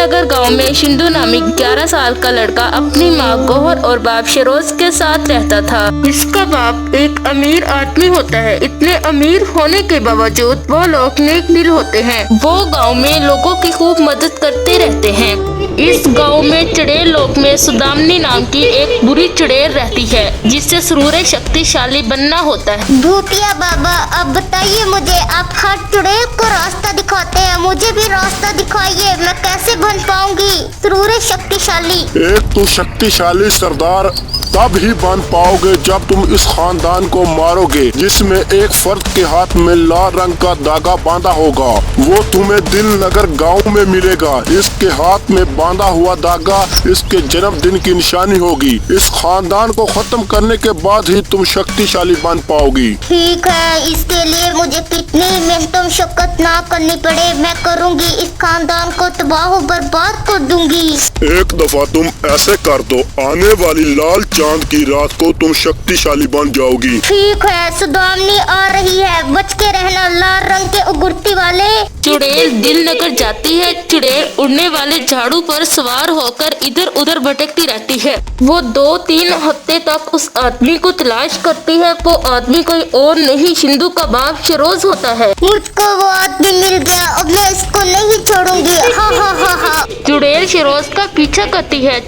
नगर गांव में सिंधु नामी 11 साल का लड़का अपनी माँ गौहर और बाप शेरोज के साथ रहता था। इसका बाप एक अमीर आदमी होता है। इतने अमीर होने के बावजूद वो लोग नेक दिल होते हैं। वो गांव में लोगों की खूब मदद करते रहते हैं। इस गांव में चुड़ैल लोक में सुदामनी नाम की एक बुरी चुड़ैल रहती है, जिससे सूर्य शक्तिशाली बनना होता है। भूतिया बाबा, अब बताइए मुझे, आप हर चुड़ैल को रास्ता दिखाते हैं, मुझे भी रास्ता दिखाइए, मैं कैसे बन पाऊंगी सूर्य शक्तिशाली? एक तो शक्तिशाली सरदार तब ही बन पाओगे जब तुम इस खानदान को मारोगे जिसमें एक फर्द के हाथ में लाल रंग का धागा बांधा होगा। वो तुम्हें दिल नगर गांव में मिलेगा। इसके हाथ में बांधा हुआ धागा इसके जन्मदिन की निशानी होगी। इस खानदान को खत्म करने के बाद ही तुम शक्तिशाली बन पाओगी। ठीक है, इसके लिए मुझे कितनी मेहनत मशक्कत ना करनी पड़े, मैं करूँगी। इस खानदान को तबाह बर्बाद कर दूंगी। एक दफा तुम ऐसे कर दो, आने वाली लाल चांद की रात को तुम शक्तिशाली बन जाओगी। ठीक है, सुदामनी आ रही है, बच के रहना लाल रंग के उगुरती वाले। चुड़ैल दिल नगर जाती है। चुड़ैल उड़ने वाले झाड़ू पर सवार होकर इधर उधर भटकती रहती है। वो 2-3 हफ्ते तक उस आदमी को तलाश करती है। वो आदमी कोई और नहीं, सिंधु का बाप शेरोज होता है। मुझको वो आदमी मिल गया, अब मैं इसको नहीं छोड़ूंगी। हा हा हा हा। चुड़ैल शेरोज का पीछा करती है।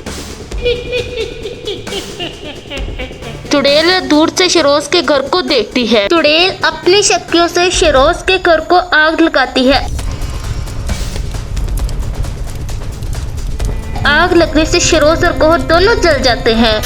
चुड़ैल दूर से शेरोज के घर को देखती है। चुड़ैल अपनी शक्तियों से शेरोज के घर को आग लगाती है। आग लगने से शेरोज और गौहर दोनों जल जाते हैं।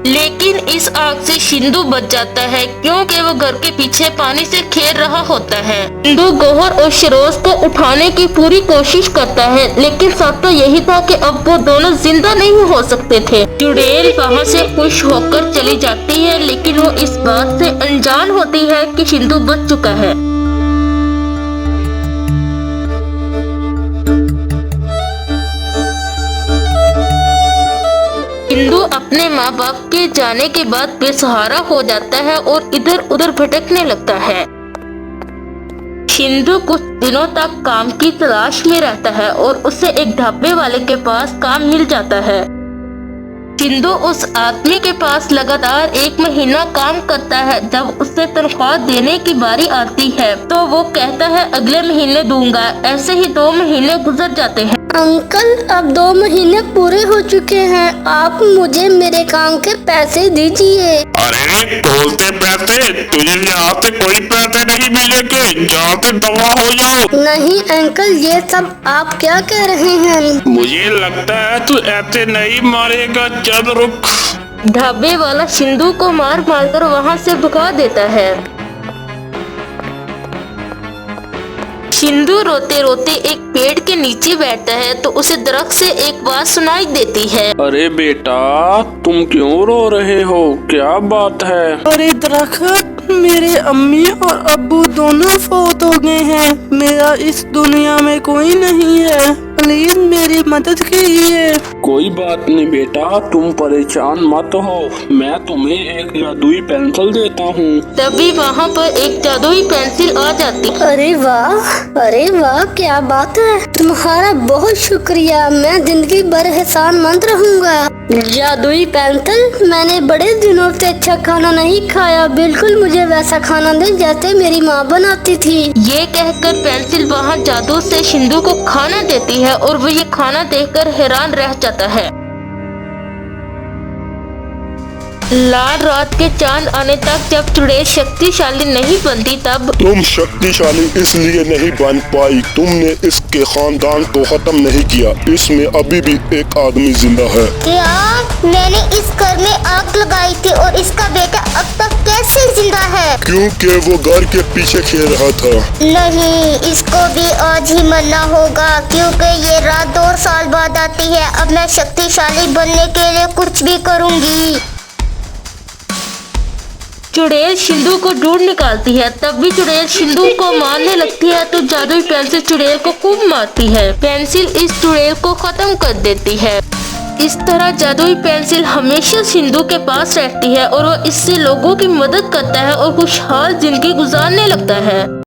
लेकिन इस आग से सिंधु बच जाता है, क्योंकि वो घर के पीछे पानी से खेल रहा होता है। सिंधु गौहर और शेरोज को उठाने की पूरी कोशिश करता है, लेकिन सच तो यही था कि अब वो दोनों जिंदा नहीं हो सकते थे। चुड़ैल वहाँ से खुश होकर चली जाती है, लेकिन वो इस बात से अनजान होती है कि सिंधु बच चुका है। सिंधु अपने माँ बाप के जाने के बाद बेसहारा हो जाता है और इधर उधर भटकने लगता है। सिंधु कुछ दिनों तक काम की तलाश में रहता है और उसे एक ढाबे वाले के पास काम मिल जाता है। सिंधु उस आदमी के पास लगातार 1 महीना काम करता है। जब उसे तनख्वाह देने की बारी आती है तो वो कहता है अगले महीने दूंगा। ऐसे ही 2 महीने गुजर जाते हैं। अंकल, अब 2 महीने पूरे हो चुके हैं, आप मुझे मेरे काम के पैसे दीजिए। अरे बोलते पैसे, तुझे यहाँ से कोई पैसे नहीं मिलेंगे, जहाँ से दवा हो जाओ। नहीं अंकल, ये सब आप क्या कह रहे हैं? मुझे लगता है तू ऐसे नहीं मारेगा, चल रुक। ढाबे वाला सिंधु को मार मार कर वहाँ से भगा देता है। सिंधु रोते रोते एक पेड़ के नीचे बैठता है तो उसे दरख्त से एक बात सुनाई देती है। अरे बेटा, तुम क्यों रो रहे हो, क्या बात है? अरे दरख्त, मेरे अम्मी और अब्बू दोनों फौत हो गए हैं। मेरा इस दुनिया में कोई नहीं है, प्लीज मेरी मदद कीजिए। कोई बात नहीं बेटा, तुम परेशान मत हो, मैं तुम्हें एक जादुई पेंसिल देता हूँ। तभी वहाँ पर एक जादुई पेंसिल आ जाती है। अरे वाह, क्या बात है, तुम्हारा बहुत शुक्रिया, मैं जिंदगी भर एहसानमंद रहूँगा। जादुई पेंसिल, मैंने बड़े दिनों से अच्छा खाना नहीं खाया, बिल्कुल मुझे वैसा खाना दे जैसे मेरी माँ बनाती थी। ये कहकर पेंसिल वहाँ जादू से सिंधु को खाना देती है और वो ये खाना देखकर हैरान रह जाता है। लाल रात के चांद आने तक जब चुड़ैल शक्तिशाली नहीं बनती तब तुम शक्तिशाली इसलिए नहीं बन पाई, तुमने इसके खानदान को खत्म नहीं किया। इसमें अभी भी एक आदमी जिंदा है। क्या? मैंने इस घर में आग लगाई थी और इसका बेटा अब तक कैसे जिंदा है? क्योंकि वो घर के पीछे खेल रहा था। नहीं, इसको भी आज ही मरना होगा, क्योंकि ये रात 2 साल बाद आती है। अब मैं शक्तिशाली बनने के लिए कुछ भी करूँगी। चुड़ैल सिंधु को ढूंढ निकालती है। तब भी चुड़ैल सिंधु को मारने लगती है तो जादुई पेंसिल चुड़ैल को खूब मारती है। पेंसिल इस चुड़ैल को खत्म कर देती है। इस तरह जादुई पेंसिल हमेशा सिंधु के पास रहती है और वो इससे लोगों की मदद करता है और खुशहाल जिंदगी गुजारने लगता है।